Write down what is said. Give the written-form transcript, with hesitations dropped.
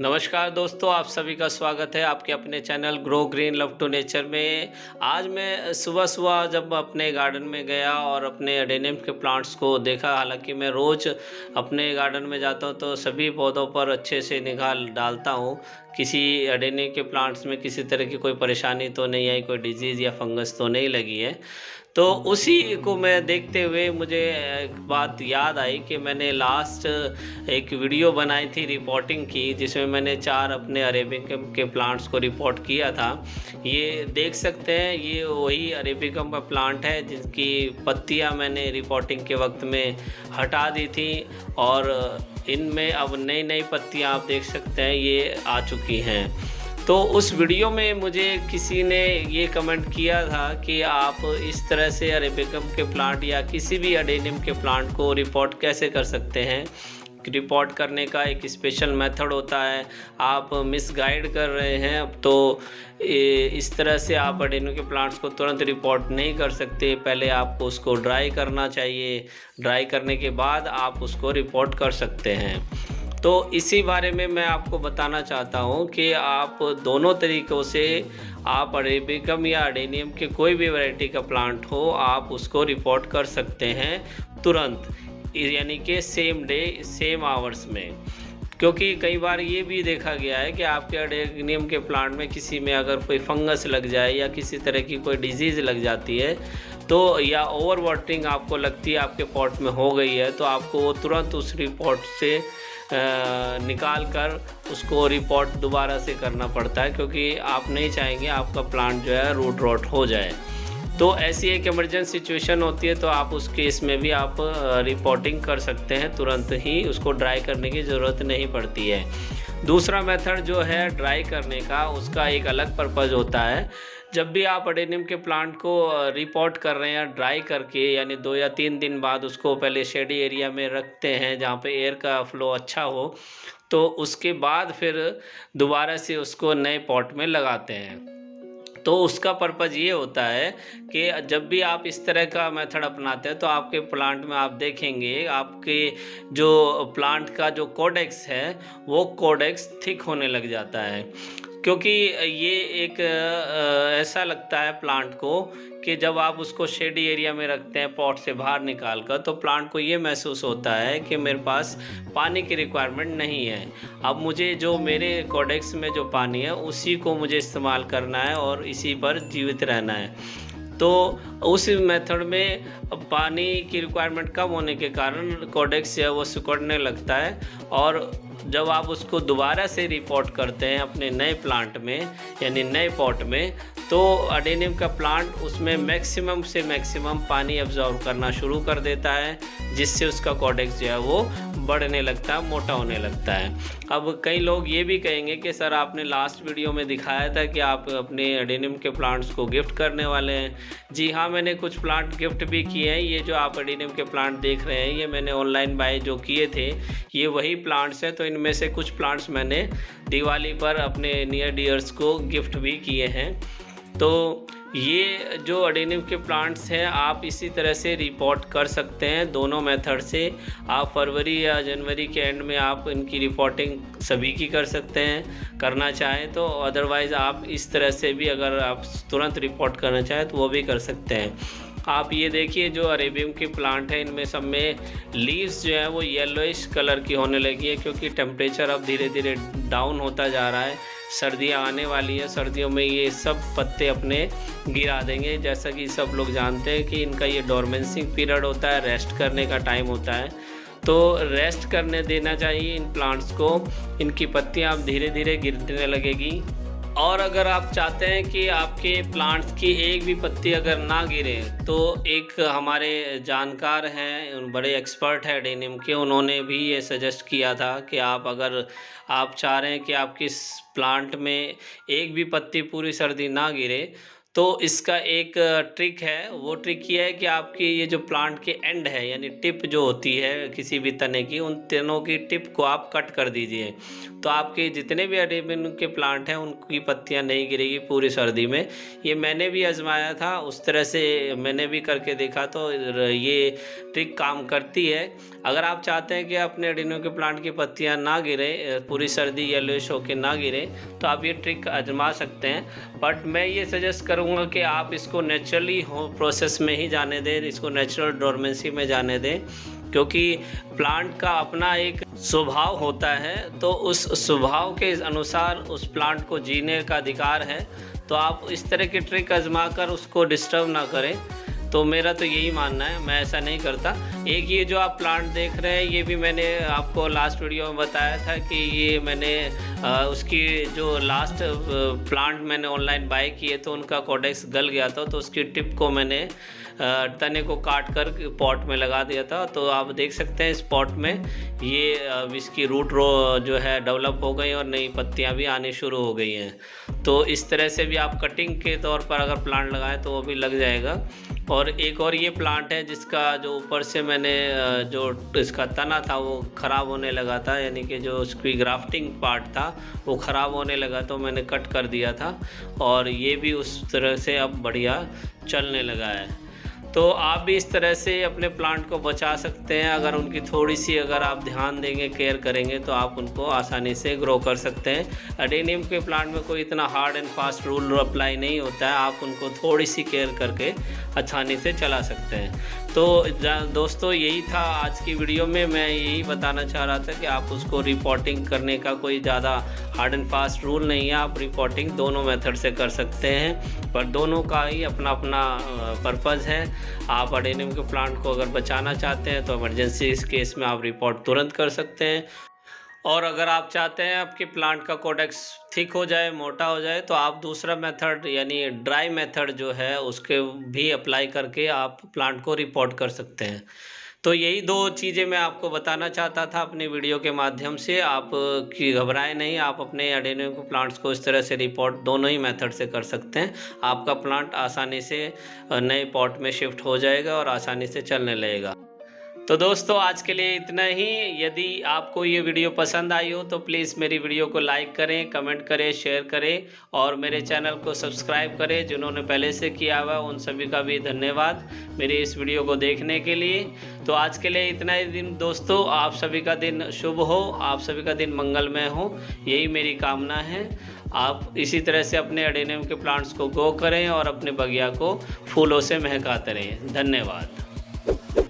नमस्कार दोस्तों, आप सभी का स्वागत है आपके अपने channel grow green love to nature में। आज मैं सुबह-सुबह जब अपने गार्डन में गया और अपने एडेनियम के प्लांट्स को देखा, हालाँकि मैं रोज़ अपने गार्डन में जाता हूँ तो सभी पौधों पर अच्छे से निगाह डालता हूँ। किसी एडेनियम के प्लांट्स में किसी तरह की कोई परेशानी तो नहीं आई, कोई डिज़ीज़ या फंगस तो नहीं लगी है। तो उसी को मैं देखते हुए मुझे एक बात याद आई कि मैंने लास्ट एक वीडियो बनाई थी रिपोर्टिंग की, जिसमें मैंने 4 अपने अरेबिकम के प्लांट्स को रिपोर्ट किया था। ये देख सकते हैं, ये वही अरेबिकम का प्लांट है जिसकी पत्तियां मैंने रिपोर्टिंग के वक्त में हटा दी थी और इनमें अब नई-नई पत्तियां आप देख सकते हैं ये आ चुकी हैं। तो उस वीडियो में मुझे किसी ने ये कमेंट किया था कि आप इस तरह से अरेबिकम के प्लांट या किसी भी एडेनियम के प्लांट को रिपोर्ट कैसे कर सकते हैं। रिपोर्ट करने का एक स्पेशल मेथड होता है, आप मिसगाइड कर रहे हैं। अब तो इस तरह से आप एडेनियम के प्लांट्स को तुरंत रिपोर्ट नहीं कर सकते, पहले आपको उसको ड्राई करना चाहिए। ड्राई करने के बाद आप उसको रिपोर्ट कर सकते हैं। तो इसी बारे में मैं आपको बताना चाहता हूँ कि आप दोनों तरीक़ों से आप अरेबिकम या एडेनियम के कोई भी वैरायटी का प्लांट हो, आप उसको रिपोर्ट कर सकते हैं तुरंत, यानी कि सेम डे सेम आवर्स में। क्योंकि कई बार ये भी देखा गया है कि आपके एडेनियम के प्लांट में किसी में अगर कोई फंगस लग जाए या किसी तरह की कोई डिजीज़ लग जाती है, तो या ओवर वाटरिंग आपको लगती है आपके पॉट में हो गई है, तो आपको वो तुरंत उस रिपोर्ट से निकाल कर उसको रिपोर्ट दोबारा से करना पड़ता है, क्योंकि आप नहीं चाहेंगे आपका प्लांट जो है रूट रॉट हो जाए। तो ऐसी एक इमरजेंसी सिचुएशन होती है, तो आप उस केस में भी आप रिपोर्टिंग कर सकते हैं, तुरंत ही उसको ड्राई करने की ज़रूरत नहीं पड़ती है। दूसरा मेथड जो है ड्राई करने का, उसका एक अलग पर्पज़ होता है। जब भी आप एडेनियम के प्लांट को रिपोर्ट कर रहे हैं ड्राई करके, यानी 2 या 3 दिन बाद उसको पहले शेडी एरिया में रखते हैं जहाँ पे एयर का फ्लो अच्छा हो, तो उसके बाद फिर दोबारा से उसको नए पॉट में लगाते हैं। तो उसका पर्पज़ ये होता है कि जब भी आप इस तरह का मेथड अपनाते हैं तो आपके प्लांट में आप देखेंगे आपके जो प्लांट का जो कोडेक्स है वो कोडेक्स थिक होने लग जाता है। क्योंकि ये एक ऐसा लगता है प्लांट को कि जब आप उसको शेडी एरिया में रखते हैं पॉट से बाहर निकाल कर, तो प्लांट को ये महसूस होता है कि मेरे पास पानी की रिक्वायरमेंट नहीं है। अब मुझे जो मेरे कोडेक्स में जो पानी है उसी को मुझे इस्तेमाल करना है और इसी पर जीवित रहना है। तो उस मेथड में पानी की रिक्वायरमेंट कम होने के कारण कोडेक्स है वो सिकुड़ने लगता है, और जब आप उसको दोबारा से रिपोर्ट करते हैं अपने नए प्लांट में यानी नए पॉट में, तो एडेनियम का प्लांट उसमें मैक्सिमम से मैक्सिमम पानी एब्जॉर्ब करना शुरू कर देता है, जिससे उसका कोडेक्स जो है वो बढ़ने लगता है, मोटा होने लगता है। अब कई लोग ये भी कहेंगे कि सर आपने लास्ट वीडियो में दिखाया था कि आप अपने एडेनियम के प्लांट्स को गिफ्ट करने वाले हैं। जी हाँ, मैंने कुछ प्लांट गिफ्ट भी किए हैं। ये जो आप एडेनियम के प्लांट देख रहे हैं ये मैंने ऑनलाइन बाय जो किए थे, ये वही प्लांट्स हैं। तो इनमें से कुछ प्लांट्स मैंने दिवाली पर अपने नियर डियर्स को गिफ्ट भी किए हैं। तो ये जो एडेनियम के प्लांट्स हैं आप इसी तरह से रिपोर्ट कर सकते हैं दोनों मेथड से। आप फरवरी या जनवरी के एंड में आप इनकी रिपोर्टिंग सभी की कर सकते हैं करना चाहें तो, अदरवाइज़ आप इस तरह से भी अगर आप तुरंत रिपोर्ट करना चाहें तो वो भी कर सकते हैं। आप ये देखिए जो अरेबियम के प्लांट हैं इनमें सब में लीव्स जो है वो येलोइश कलर की होने लगी है, क्योंकि टेम्परेचर अब धीरे धीरे डाउन होता जा रहा है। सर्दियाँ आने वाली है, सर्दियों में ये सब पत्ते अपने गिरा देंगे। जैसा कि सब लोग जानते हैं कि इनका ये डोरमेंसिंग पीरियड होता है, रेस्ट करने का टाइम होता है, तो रेस्ट करने देना चाहिए इन प्लांट्स को। इनकी पत्तियाँ अब धीरे धीरे गिरने लगेगी। और अगर आप चाहते हैं कि आपके प्लांट्स की एक भी पत्ती अगर ना गिरे, तो एक हमारे जानकार हैं, बड़े एक्सपर्ट हैं एडेनियम के, उन्होंने भी ये सजेस्ट किया था कि आप अगर आप चाह रहे हैं कि आपकी प्लांट में एक भी पत्ती पूरी सर्दी ना गिरे, तो इसका एक ट्रिक है, वो ट्रिक ये है कि आपकी ये जो प्लांट के एंड है यानी टिप जो होती है किसी भी तने की, उन तनों की टिप को आप कट कर दीजिए। तो आपके जितने भी अडेनियम के प्लांट हैं उनकी पत्तियां नहीं गिरेगी पूरी सर्दी में। ये मैंने भी आजमाया था, उस तरह से मैंने भी करके देखा तो ये ट्रिक काम करती है। अगर आप चाहते हैं कि अपने अडेनियम के प्लांट की पत्तियां ना गिरे पूरी सर्दी येलोइश होकर ना गिरे, तो आप ये ट्रिक आजमा सकते हैं। बट मैं ये सजेस्ट करूँगा कि आप इसको नेचुरली हो प्रोसेस में ही जाने दें, इसको नेचुरल डोरमेंसी में जाने दें, क्योंकि प्लांट का अपना एक स्वभाव होता है। तो उस स्वभाव के अनुसार उस प्लांट को जीने का अधिकार है। तो आप इस तरह की ट्रिक आजमा कर उसको डिस्टर्ब ना करें। तो मेरा तो यही मानना है, मैं ऐसा नहीं करता। एक ये जो आप प्लांट देख रहे हैं, ये भी मैंने आपको लास्ट वीडियो में बताया था कि ये मैंने उसकी जो लास्ट प्लांट मैंने ऑनलाइन बाय किए तो उनका कोडेक्स गल गया था, तो उसकी टिप को मैंने तने को काट कर पॉट में लगा दिया था। तो आप देख सकते हैं इस पॉट में ये इसकी रूट रो जो है डेवलप हो गई और नई पत्तियां भी आनी शुरू हो गई हैं। तो इस तरह से भी आप कटिंग के तौर पर अगर प्लांट लगाएं तो वो भी लग जाएगा। और एक और ये प्लांट है जिसका जो ऊपर से मैंने जो इसका तना था वो ख़राब होने लगा था, यानी कि जो उसकी ग्राफ्टिंग पार्ट था वो ख़राब होने लगा, तो मैंने कट कर दिया था और ये भी उस तरह से अब बढ़िया चलने लगा है। तो आप भी इस तरह से अपने प्लांट को बचा सकते हैं। अगर उनकी थोड़ी सी अगर आप ध्यान देंगे, केयर करेंगे, तो आप उनको आसानी से ग्रो कर सकते हैं। अडेनियम के प्लांट में कोई इतना hard and fast rule apply नहीं होता है, आप उनको थोड़ी सी केयर करके आसानी से चला सकते हैं। तो दोस्तों यही था आज की वीडियो में, मैं यही बताना चाह रहा था कि आप उसको रिपोर्टिंग करने का कोई ज़्यादा हार्ड एंड फास्ट रूल नहीं है। आप रिपोर्टिंग दोनों मेथड से कर सकते हैं, पर दोनों का ही अपना अपना पर्पज़ है। आप अडेनियम के प्लांट को अगर बचाना चाहते हैं तो इमरजेंसी इस केस में आप रिपोर्ट तुरंत कर सकते हैं। और अगर आप चाहते हैं आपके प्लांट का कोडेक्स थिक हो जाए, मोटा हो जाए, तो आप दूसरा मेथड यानी ड्राई मेथड जो है उसके भी अप्लाई करके आप प्लांट को रिपोर्ट कर सकते हैं। तो यही दो चीज़ें मैं आपको बताना चाहता था अपनी वीडियो के माध्यम से। आप की घबराएं नहीं, आप अपने अडेनियम के प्लांट्स को इस तरह से रिपोर्ट दोनों ही मेथड से कर सकते हैं। आपका प्लांट आसानी से नए पॉट में शिफ्ट हो जाएगा और आसानी से चलने लगेगा। तो दोस्तों आज के लिए इतना ही। यदि आपको ये वीडियो पसंद आई हो तो प्लीज़ मेरी वीडियो को लाइक करें, कमेंट करें, शेयर करें और मेरे चैनल को सब्सक्राइब करें। जिन्होंने पहले से किया हुआ उन सभी का भी धन्यवाद मेरी इस वीडियो को देखने के लिए। तो आज के लिए इतना ही दिन दोस्तों, आप सभी का दिन शुभ हो, आप सभी का दिन मंगलमय हो, यही मेरी कामना है। आप इसी तरह से अपने अडेनियम के प्लांट्स को ग्रो करें और अपने बगिया को फूलों से महकाते रहें। धन्यवाद।